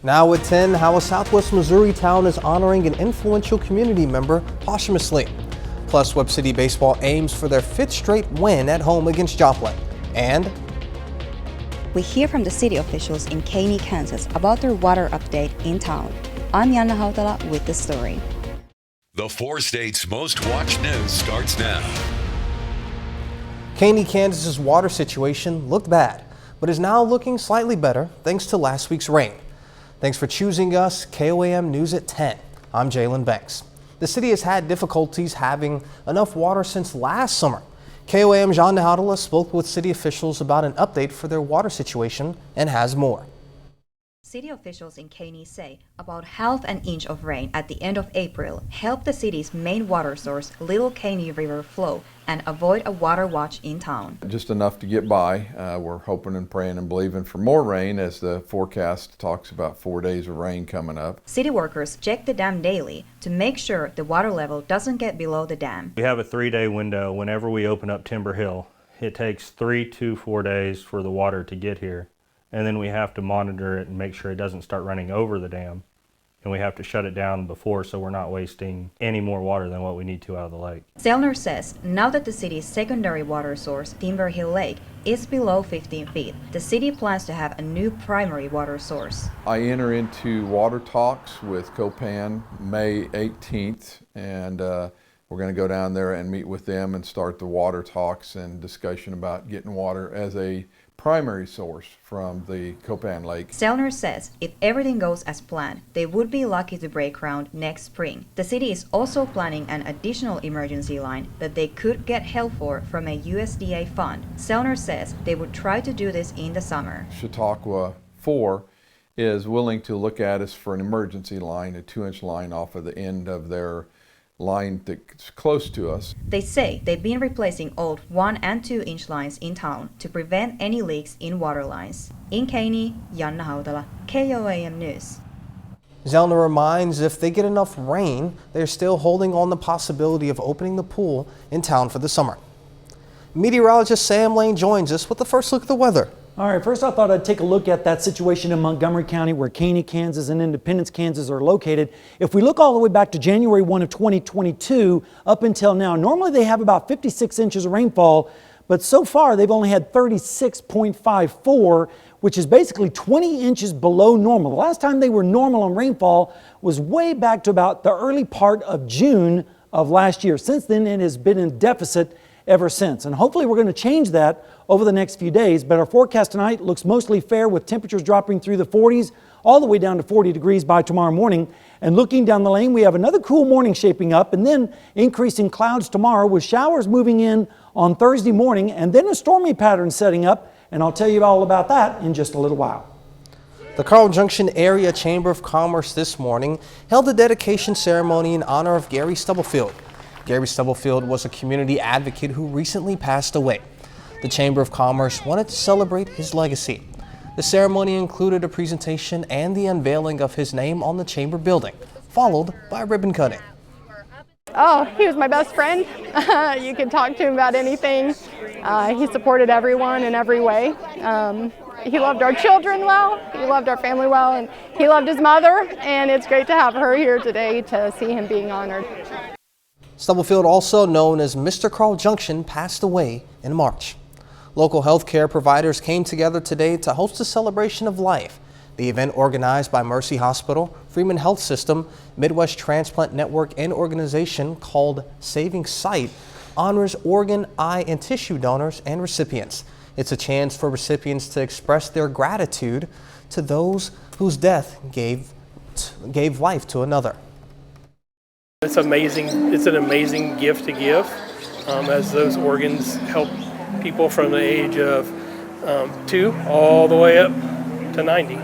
Now at 10, how a Southwest Missouri town is honoring an influential community member posthumously. Plus, Webb City baseball aims for their 5th straight win at home against Joplin. And we hear from the city officials in Caney, Kansas about their water update in town. I'm Yanna Hautala with the story. The 4 states' most watched news starts now. Caney, Kansas's water situation looked bad, but is now looking slightly better thanks to last week's rain. Thanks for choosing us, KOAM News at 10. I'm Jalen Banks. The city has had difficulties having enough water since last summer. KOAM Jean Hautala spoke with city officials about an update for their water situation and has more. City officials in Caney say about half an inch of rain at the end of April helped the city's main water source, Little Caney River, flow and avoid a water watch in town. Just enough to get by. We're hoping and praying and believing for more rain as the forecast talks about 4 days of rain coming up. City workers check the dam daily to make sure the water level doesn't get below the dam. We have a 3-day window whenever we open up Timber Hill. It takes 3 to 4 days for the water to get here. And then we have to monitor it and make sure it doesn't start running over the dam. And we have to shut it down before so we're not wasting any more water than what we need to out of the lake. Zellner says now that the city's secondary water source, Timber Hill Lake, is below 15 feet, the city plans to have a new primary water source. I enter into water talks with KOAM May 18th, and we're going to go down there and meet with them and start the water talks and discussion about getting water as a primary source from the KOAM Lake. Zellner says if everything goes as planned, they would be lucky to break ground next spring. The city is also planning an additional emergency line that they could get help for from a USDA fund. Zellner says they would try to do this in the summer. Chautauqua 4 is willing to look at us for an emergency line, a 2-inch line off of the end of their line that's close to us. They say they've been replacing old 1- and 2-inch lines in town to prevent any leaks in water lines. In Caney, Yanna Hautala, KOAM News. Zellner reminds if they get enough rain, they're still holding on the possibility of opening the pool in town for the summer. Meteorologist Sam Lane joins us with the first look at the weather. All right, first I thought I'd take a look at that situation in Montgomery County where Caney, Kansas and Independence, Kansas are located. If we look all the way back to January 1 of 2022 up until now, normally they have about 56 inches of rainfall, but so far they've only had 36.54, which is basically 20 inches below normal. The last time they were normal on rainfall was way back to about the early part of June of last year. Since then, it has been in deficit ever since. And hopefully we're going to change that over the next few days. But our forecast tonight looks mostly fair with temperatures dropping through the 40s all the way down to 40 degrees by tomorrow morning. And looking down the lane, we have another cool morning shaping up and then increasing clouds tomorrow with showers moving in on Thursday morning and then a stormy pattern setting up. And I'll tell you all about that in just a little while. The Carl Junction Area Chamber of Commerce this morning held a dedication ceremony in honor of Gary Stubblefield. Gary Stubblefield was a community advocate who recently passed away. The Chamber of Commerce wanted to celebrate his legacy. The ceremony included a presentation and the unveiling of his name on the chamber building, followed by ribbon cutting. Oh, he was my best friend. You could talk to him about anything. He supported everyone in every way. He loved our children well, he loved our family well, and he loved his mother, and it's great to have her here today to see him being honored. Stubblefield, also known as Mr. Carl Junction, passed away in March. Local healthcare providers came together today to host a celebration of life. The event, organized by Mercy Hospital, Freeman Health System, Midwest Transplant Network, and organization called Saving Sight, honors organ, eye, and tissue donors and recipients. It's a chance for recipients to express their gratitude to those whose death gave life to another. It's amazing. It's an amazing gift to give, as those organs help people from the age of 2 all the way up to 90.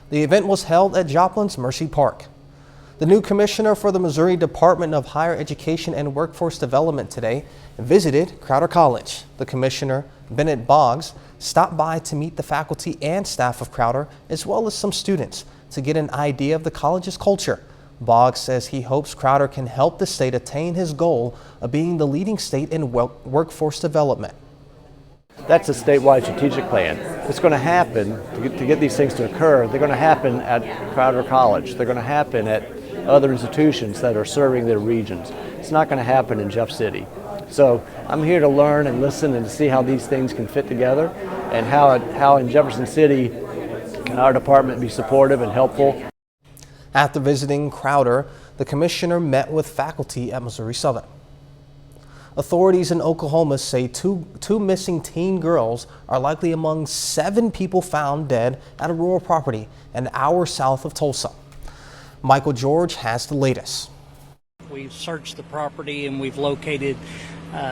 The event was held at Joplin's Mercy Park. The new commissioner for the Missouri Department of Higher Education and Workforce Development today visited Crowder College. The commissioner, Bennett Boggs, stopped by to meet the faculty and staff of Crowder, as well as some students, to get an idea of the college's culture. Boggs says he hopes Crowder can help the state attain his goal of being the leading state in workforce development. That's a statewide strategic plan. It's going to happen, to get these things to occur, they're going to happen at Crowder College. They're going to happen at other institutions that are serving their regions. It's not going to happen in Jeff City. So I'm here to learn and listen and to see how these things can fit together and how in Jefferson City can our department be supportive and helpful. After visiting Crowder, the commissioner met with faculty at Missouri Southern. Authorities in Oklahoma say two missing teen girls are likely among 7 people found dead at a rural property an hour south of Tulsa. Michael George has the latest. We've searched the property and we've located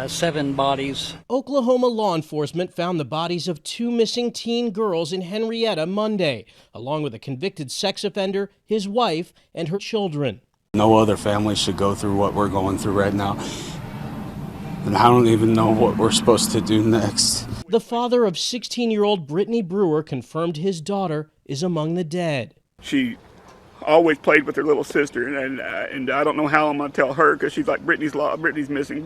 7 bodies. Oklahoma law enforcement found the bodies of 2 missing teen girls in Henrietta Monday, along with a convicted sex offender, his wife, and her children. No other family should go through what we're going through right now. And I don't even know what we're supposed to do next. The father of 16-year-old Brittany Brewer confirmed his daughter is among the dead. She always played with her little sister, and I don't know how I'm going to tell her, because she's like, Brittany's lost, Brittany's missing.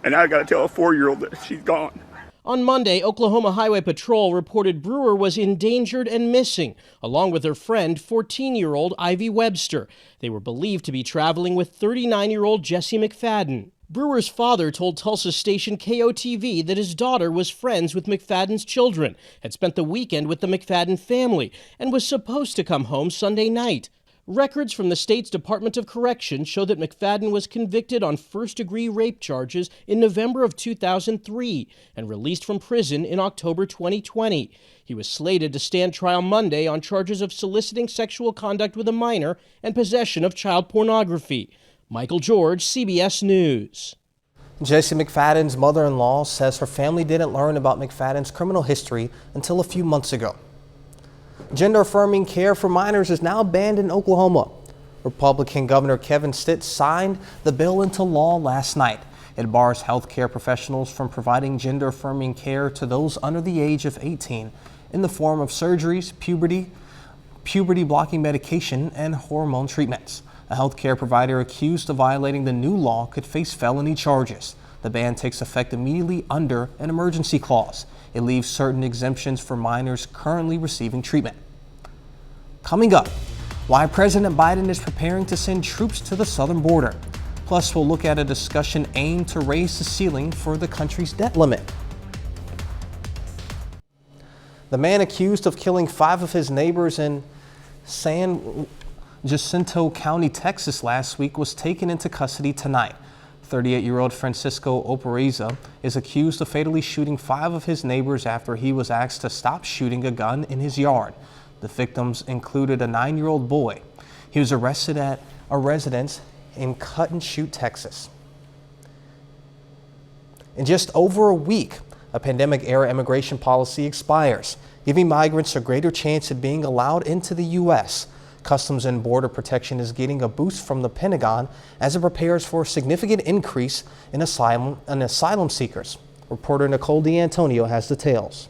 And I got to tell a 4-year-old that she's gone. On Monday, Oklahoma Highway Patrol reported Brewer was endangered and missing, along with her friend, 14-year-old Ivy Webster. They were believed to be traveling with 39-year-old Jesse McFadden. Brewer's father told Tulsa station KOTV that his daughter was friends with McFadden's children, had spent the weekend with the McFadden family, and was supposed to come home Sunday night. Records from the state's Department of Correction show that McFadden was convicted on first-degree rape charges in November of 2003 and released from prison in October 2020. He was slated to stand trial Monday on charges of soliciting sexual conduct with a minor and possession of child pornography. Michael George, CBS News. Jesse McFadden's mother-in-law says her family didn't learn about McFadden's criminal history until a few months ago. Gender-affirming care for minors is now banned in Oklahoma. Republican Governor Kevin Stitt signed the bill into law last night. It bars healthcare professionals from providing gender-affirming care to those under the age of 18 in the form of surgeries, puberty-blocking medication, and hormone treatments. A healthcare provider accused of violating the new law could face felony charges. The ban takes effect immediately under an emergency clause. It leaves certain exemptions for minors currently receiving treatment. Coming up, why President Biden is preparing to send troops to the southern border. Plus, we'll look at a discussion aimed to raise the ceiling for the country's debt limit. The man accused of killing 5 of his neighbors in San Jacinto County, Texas last week was taken into custody tonight. 38-year-old Francisco Operiza is accused of fatally shooting 5 of his neighbors after he was asked to stop shooting a gun in his yard. The victims included a 9-year-old boy. He was arrested at a residence in Cut and Shoot, Texas. In just over a week, a pandemic-era immigration policy expires, giving migrants a greater chance of being allowed into the U.S. Customs and Border Protection is getting a boost from the Pentagon as it prepares for a significant increase in asylum seekers. Reporter Nicole D'Antonio has details.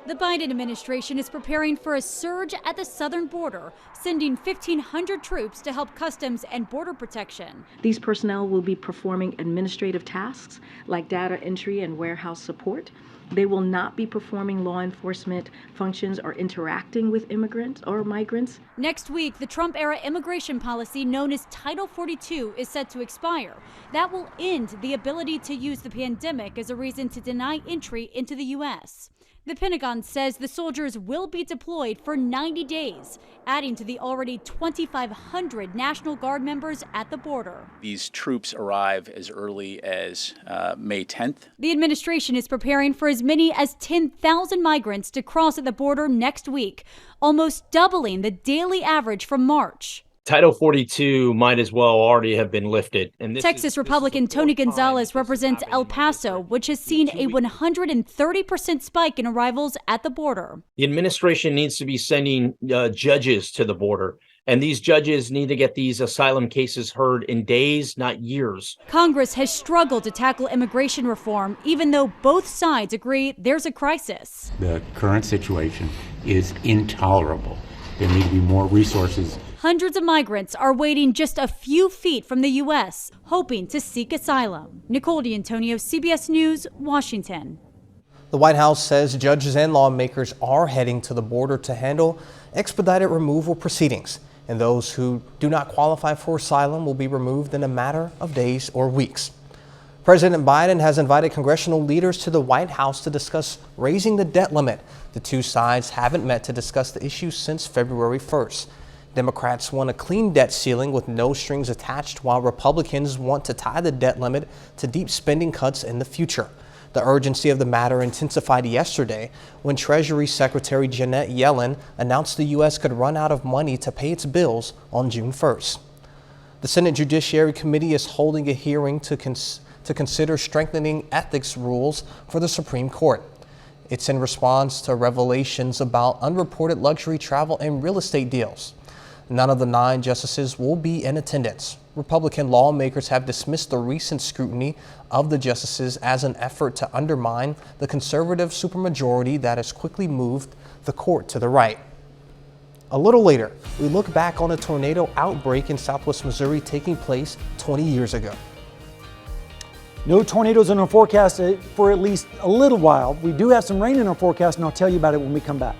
The Biden administration is preparing for a surge at the southern border, sending 1,500 troops to help Customs and Border Protection. These personnel will be performing administrative tasks like data entry and warehouse support. They will not be performing law enforcement functions or interacting with immigrants or migrants. Next week, the Trump-era immigration policy known as Title 42 is set to expire. That will end the ability to use the pandemic as a reason to deny entry into the U.S. The Pentagon says the soldiers will be deployed for 90 days, adding to the already 2,500 National Guard members at the border. These troops arrive as early as May 10th. The administration is preparing for as many as 10,000 migrants to cross at the border next week, almost doubling the daily average from March. Title 42 might as well already have been lifted. And Texas Republican Tony Gonzalez represents El Paso, which has seen a 130% spike in arrivals at the border. The administration needs to be sending judges to the border, and these judges need to get these asylum cases heard in days, not years. Congress has struggled to tackle immigration reform, even though both sides agree there's a crisis. The current situation is intolerable. There need to be more resources. Hundreds of migrants are waiting just a few feet from the U.S., hoping to seek asylum. Nicole D'Antonio, CBS News, Washington. The White House says judges and lawmakers are heading to the border to handle expedited removal proceedings, and those who do not qualify for asylum will be removed in a matter of days or weeks. President Biden has invited congressional leaders to the White House to discuss raising the debt limit. The two sides haven't met to discuss the issue since February 1st. Democrats want a clean debt ceiling with no strings attached, while Republicans want to tie the debt limit to deep spending cuts in the future. The urgency of the matter intensified yesterday when Treasury Secretary Janet Yellen announced the U.S. could run out of money to pay its bills on June 1st. The Senate Judiciary Committee is holding a hearing to consider strengthening ethics rules for the Supreme Court. It's in response to revelations about unreported luxury travel and real estate deals. None of the 9 justices will be in attendance. Republican lawmakers have dismissed the recent scrutiny of the justices as an effort to undermine the conservative supermajority that has quickly moved the court to the right. A little later, we look back on a tornado outbreak in southwest Missouri taking place 20 years ago. No tornadoes in our forecast for at least a little while. We do have some rain in our forecast, and I'll tell you about it when we come back.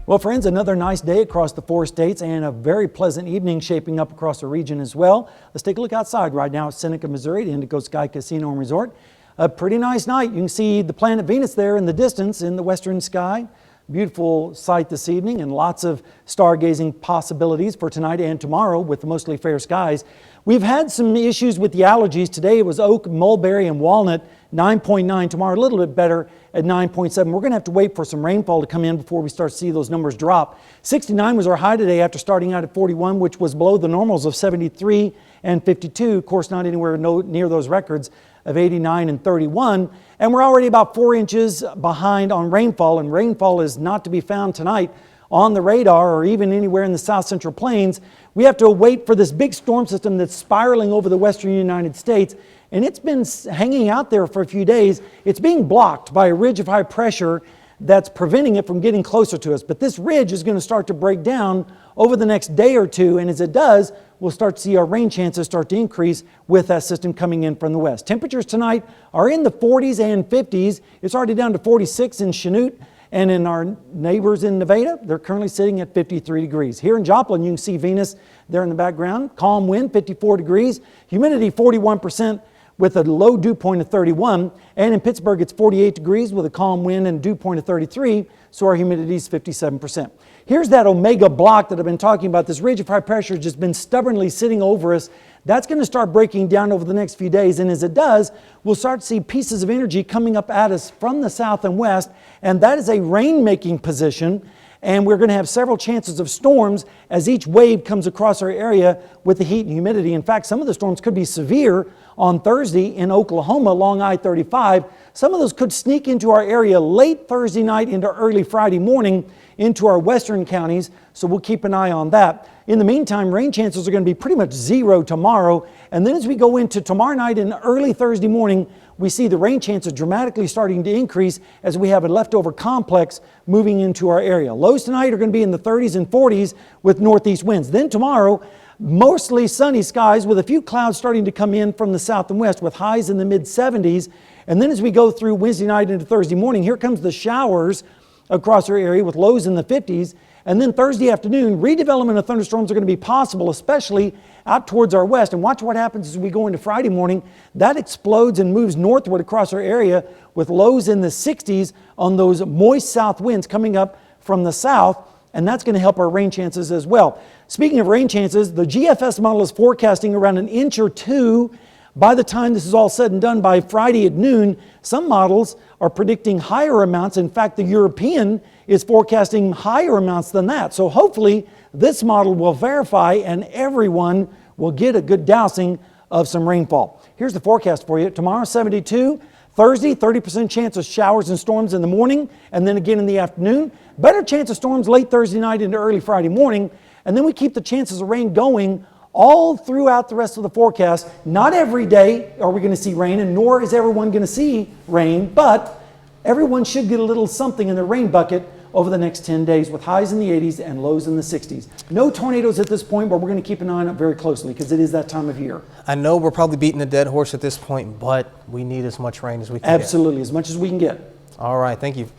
Well, friends, another nice day across the 4 states and a very pleasant evening shaping up across the region as well. Let's take a look outside right now at Seneca, Missouri, the Indigo Sky Casino and Resort. A pretty nice night. You can see the planet Venus there in the distance in the western sky. Beautiful sight this evening and lots of stargazing possibilities for tonight and tomorrow with mostly fair skies. We've had some issues with the allergies. Today it was oak, mulberry, and walnut, 9.9. Tomorrow a little bit better at 9.7. We're going to have to wait for some rainfall to come in before we start to see those numbers drop. 69 was our high today after starting out at 41, which was below the normals of 73 and 52. Of course, not anywhere near those records of 89 and 31. And we're already about 4 inches behind on rainfall, and rainfall is not to be found tonight on the radar or even anywhere in the south central plains. We have to wait for this big storm system that's spiraling over the western United States, and it's been hanging out there for a few days. It's being blocked by a ridge of high pressure that's preventing it from getting closer to us. But this ridge is going to start to break down over the next day or two, and as it does, we'll start to see our rain chances start to increase with that system coming in from the west. Temperatures tonight are in the 40s and 50s. It's already down to 46 in Chanute, and in our neighbors in Nevada, they're currently sitting at 53 degrees. Here in Joplin, you can see Venus there in the background. Calm wind, 54 degrees. Humidity, 41%. With a low dew point of 31, and in Pittsburgh it's 48 degrees with a calm wind and dew point of 33, so our humidity is 57%. Here's that omega block that I've been talking about. This ridge of high pressure has just been stubbornly sitting over us. That's going to start breaking down over the next few days, and as it does, we'll start to see pieces of energy coming up at us from the south and west, and that is a rain-making position. And we're going to have several chances of storms as each wave comes across our area with the heat and humidity. In fact, some of the storms could be severe on Thursday in Oklahoma along I-35. Some of those could sneak into our area late Thursday night into early Friday morning into our western counties, so we'll keep an eye on that. In the meantime, rain chances are going to be pretty much zero tomorrow, and then as we go into tomorrow night and early Thursday morning, we see the rain chances dramatically starting to increase as we have a leftover complex moving into our area. Lows tonight are going to be in the 30s and 40s with northeast winds. Then tomorrow, mostly sunny skies with a few clouds starting to come in from the south and west with highs in the mid-70s. And then as we go through Wednesday night into Thursday morning, here comes the showers across our area with lows in the 50s. And then Thursday afternoon, redevelopment of thunderstorms are going to be possible, especially out towards our west. And watch what happens as we go into Friday morning. That explodes and moves northward across our area with lows in the 60s on those moist south winds coming up from the south. And that's going to help our rain chances as well. Speaking of rain chances, the GFS model is forecasting around an inch or two by the time this is all said and done by Friday at noon. Some models are predicting higher amounts. In fact, the European is forecasting higher amounts than that. So hopefully this model will verify and everyone will get a good dousing of some rainfall. Here's the forecast for you. Tomorrow 72, Thursday 30% chance of showers and storms in the morning and then again in the afternoon. Better chance of storms late Thursday night into early Friday morning, and then we keep the chances of rain going all throughout the rest of the forecast. Not every day are we going to see rain, and nor is everyone going to see rain, but everyone should get a little something in their rain bucket over the next 10 days with highs in the 80s and lows in the 60s. No tornadoes at this point, but we're going to keep an eye on it very closely because it is that time of year. I know we're probably beating a dead horse at this point, but we need as much rain as we can Absolutely, as much as we can get. All right, thank you.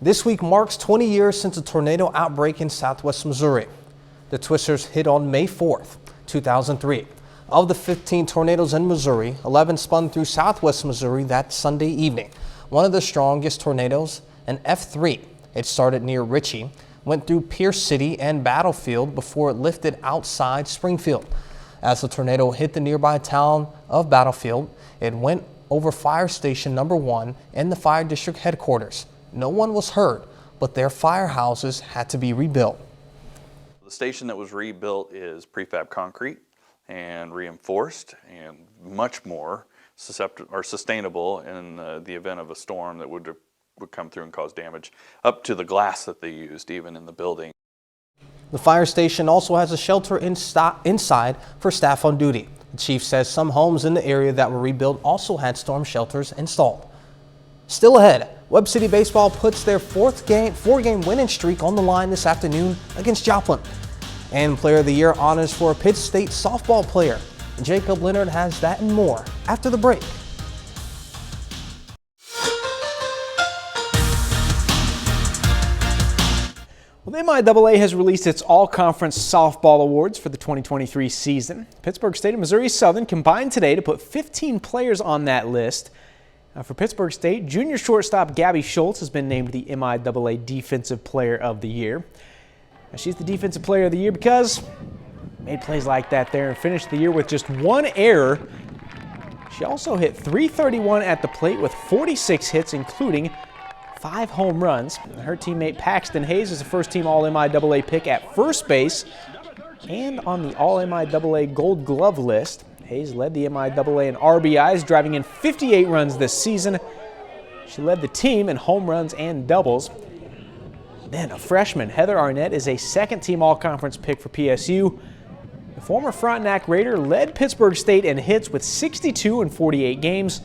This week marks 20 years since a tornado outbreak in southwest Missouri. The Twisters hit on May 4th, 2003. Of the 15 tornadoes in Missouri, 11 spun through southwest Missouri that Sunday evening. One of the strongest tornadoes, an F3. It started near Ritchie, went through Pierce City and Battlefield before it lifted outside Springfield. As the tornado hit the nearby town of Battlefield, it went over Fire Station Number 1 and the fire district headquarters. No one was hurt, but their firehouses had to be rebuilt. The station that was rebuilt is prefab concrete and reinforced and much more sustainable in the event of a storm that would come through and cause damage, up to the glass that they used even in the building. The fire station also has a shelter inside for staff on duty. The chief says some homes in the area that were rebuilt also had storm shelters installed. Still ahead, Webb City Baseball puts their four-game winning streak on the line this afternoon against Joplin. And Player of the Year honors for a Pitt State softball player. Jacob Leonard has that and more after the break. Well, the MIAA has released its all-conference softball awards for the 2023 season. Pittsburgh State and Missouri Southern combined today to put 15 players on that list. For Pittsburgh State, junior shortstop Gabby Schultz has been named the MIAA Defensive Player of the Year. She's the Defensive Player of the Year because made plays like that there and finished the year with just one error. She also hit .331 at the plate with 46 hits, including 5 home runs. Her teammate Paxton Hayes is a first-team All-MIAA pick at first base and on the All-MIAA Gold Glove list. Hayes led the MIAA in RBIs, driving in 58 runs this season. She led the team in home runs and doubles. Then a freshman, Heather Arnett, is a second-team All-Conference pick for PSU. The former Frontenac Raider led Pittsburgh State in hits with 62 in 48 games.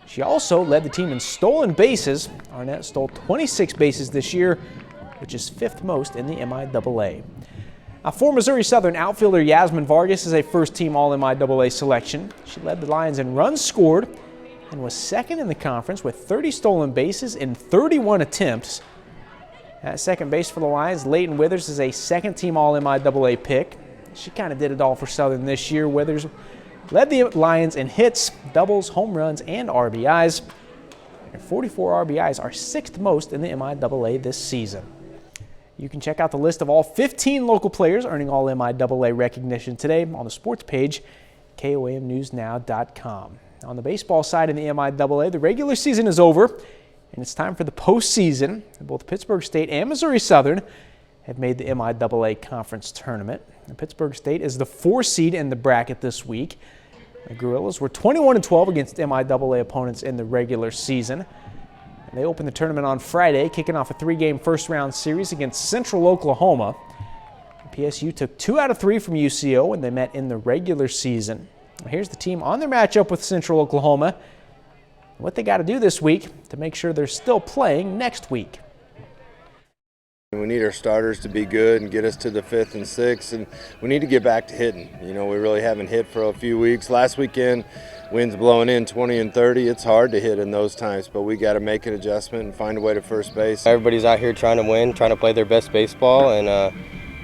She also led the team in stolen bases. Arnett stole 26 bases this year, which is 5th most in the MIAA. For Missouri Southern, outfielder Yasmin Vargas is a first-team All-MIAA selection. She led the Lions in runs scored and was second in the conference with 30 stolen bases in 31 attempts. At second base for the Lions, Leighton Withers is a second-team All-MIAA pick. She kind of did it all for Southern this year. Withers led the Lions in hits, doubles, home runs, and RBIs. Her 44 RBIs are 6th most in the MIAA this season. You can check out the list of all 15 local players earning all MIAA recognition today on the sports page, KOAMnewsnow.com. On the baseball side in the MIAA, the regular season is over, and it's time for the postseason. Both Pittsburgh State and Missouri Southern have made the MIAA conference tournament. And Pittsburgh State is the 4 seed in the bracket this week. The Gorillas were 21-12 against MIAA opponents in the regular season. And they opened the tournament on Friday, kicking off a 3-game first-round series against Central Oklahoma. PSU took 2 out of 3 from UCO when they met in the regular season. Here's the team on their matchup with Central Oklahoma, and what they got to do this week to make sure they're still playing next week. We need our starters to be good and get us to the 5th and 6th, and we need to get back to hitting. You know, we really haven't hit for a few weeks. Last weekend, winds blowing in 20 and 30. It's hard to hit in those times, but we got to make an adjustment and find a way to first base. Everybody's out here trying to win, trying to play their best baseball, and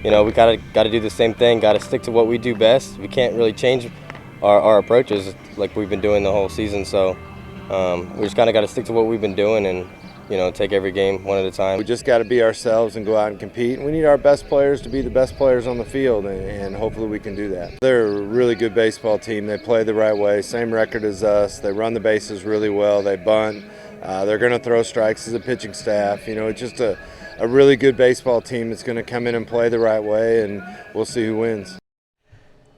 you know, we got to do the same thing. Got to stick to what we do best. We can't really change our approaches like we've been doing the whole season. So we just kind of got to stick to what we've been doing and, you know, take every game one at a time. We just got to be ourselves and go out and compete. We need our best players to be the best players on the field, and hopefully we can do that. They're a really good baseball team. They play the right way, same record as us. They run the bases really well. They bunt. They're going to throw strikes as a pitching staff. You know, it's just a really good baseball team that's going to come in and play the right way, and we'll see who wins.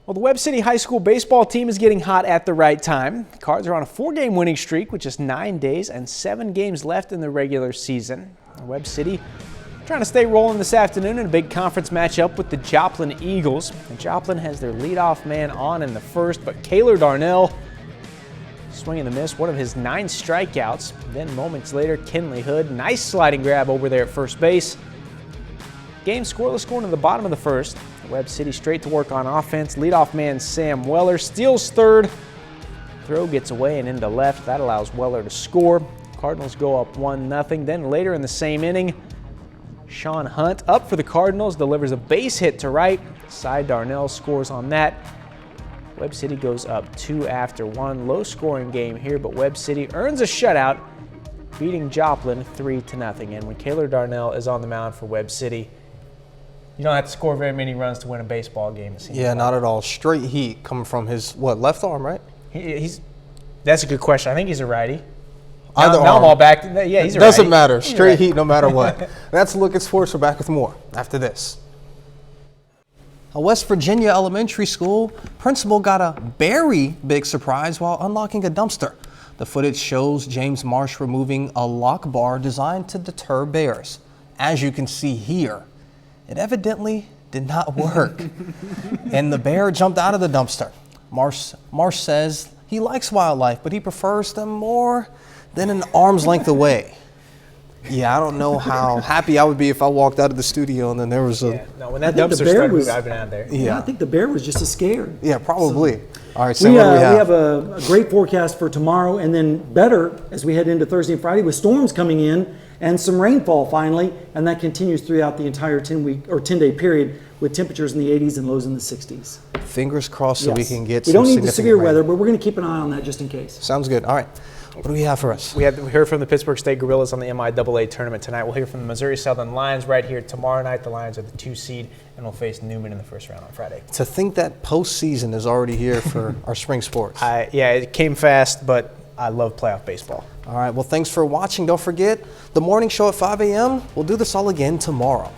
Well, the Webb City High School baseball team is getting hot at the right time. The Cards are on a 4-game winning streak with just 9 days and 7 games left in the regular season. Webb City trying to stay rolling this afternoon in a big conference matchup with the Joplin Eagles. And Joplin has their leadoff man on in the first, but Kaylor Darnell Swing and a miss, one of his 9 strikeouts. Then moments later, Kinley Hood, nice sliding grab over there at first base. Game scoreless going to the bottom of the first. Webb City straight to work on offense. Leadoff man Sam Weller steals third. Throw gets away and into left. That allows Weller to score. Cardinals go up 1-0. Then later in the same inning, Sean Hunt up for the Cardinals, delivers a base hit to right. Cy Darnell scores on that. Webb City goes up 2 after 1. Low scoring game here, but Webb City earns a shutout, beating Joplin 3-0. And when Kaylor Darnell is on the mound for Webb City, you don't have to score very many runs to win a baseball game. Yeah, not at all. Straight heat coming from his, left arm, right? That's a good question. I think he's a righty. Either now I'm all back. Yeah, he's a righty. Doesn't matter. Straight heat no matter what. That's a look at sports. We're back with more after this. A West Virginia elementary school principal got a very big surprise while unlocking a dumpster. The footage shows James Marsh removing a lock bar designed to deter bears. As you can see here, it evidently did not work, and the bear jumped out of the dumpster. Marsh says he likes wildlife, but he prefers them more than an arm's length away. Yeah, I don't know how happy I would be if I walked out of the studio and then there was a... No, when that dumpster started moving, I've been out there. Yeah, I think the bear was just as scared. Yeah, probably. So, all right, so what do we have? We have a great forecast for tomorrow, and then better as we head into Thursday and Friday with storms coming in and some rainfall finally, and that continues throughout the entire 10-day period with temperatures in the 80s and lows in the 60s. Fingers crossed so we can get We some don't need the severe rain. weather, but we're going to keep an eye on that just in case. Sounds good. All right. What do we have for us? We heard from the Pittsburgh State Gorillas on the MIAA tournament tonight. We'll hear from the Missouri Southern Lions right here tomorrow night. The Lions are the 2 seed and will face Newman in the first round on Friday. To think that postseason is already here for our spring sports. Yeah, it came fast, but I love playoff baseball. All right. Well, thanks for watching. Don't forget the morning show at 5 a.m. We'll do this all again tomorrow.